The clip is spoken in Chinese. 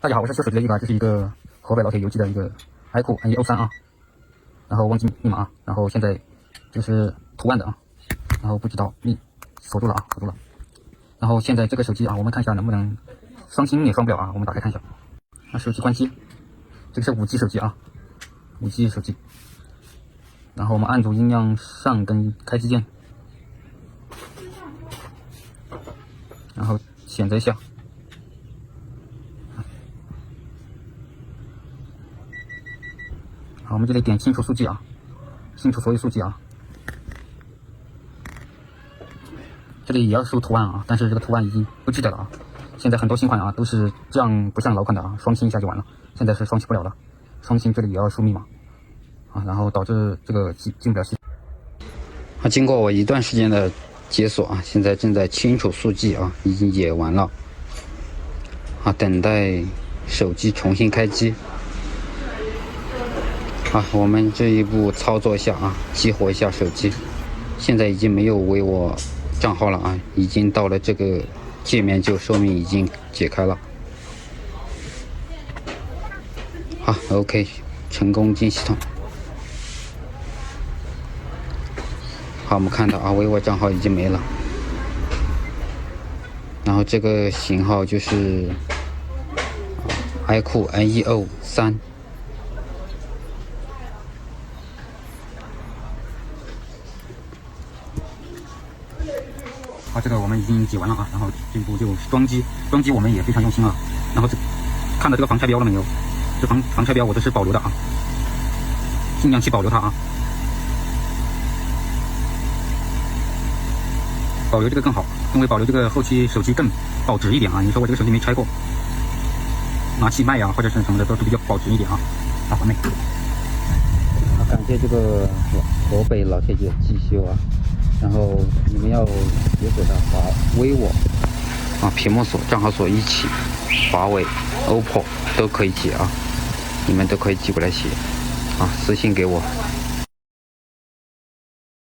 大家好，我是修手机的一个，这是一个河北老铁邮寄的一个 iQOO NE03啊，然后忘记密码啊，然后现在这个是图案的啊，然后不知道锁住了啊，锁住了。然后现在这个手机啊，我们看一下能不能双星也双不了啊，我们打开看一下。那手机关机，这个是5G 手机啊，5G 手机。然后我们按住音量上跟开机键，然后选择一下。好，我们这里点清除数据啊，清除所有数据啊。这里也要输图案啊，但是这个图案已经不记得了啊。现在很多新款啊都是这样，不像老款的啊，双清一下就完了。现在是双清不了了，双清这里也要输密码啊，然后导致这个进不了系统。经过我一段时间的解锁啊，现在正在清除数据啊，已经解完了啊，等待手机重新开机。啊，我们这一步操作一下啊，激活一下手机。现在已经没有为我账号了啊，已经到了这个界面，就说明已经解开了。好 ，OK， 成功进系统。好，我们看到啊，为我账号已经没了。然后这个型号就是iQOO NE03。好，这个我们已经解完了啊，然后这一步就装机，装机我们也非常用心啊。然后看到这个防拆标了没有？这防拆标我都是保留的啊，尽量去保留它啊，保留这个更好，因为保留这个后期手机更保值一点啊。你说我这个手机没拆过，拿去卖呀，或者是什么的都是比较保值一点啊。好，完美。感谢这个河北老铁姐寄修啊。然后你们要解锁的华为我啊，屏幕锁、账号锁一起，华为、OPPO 都可以解啊，你们都可以寄过来写啊，私信给我。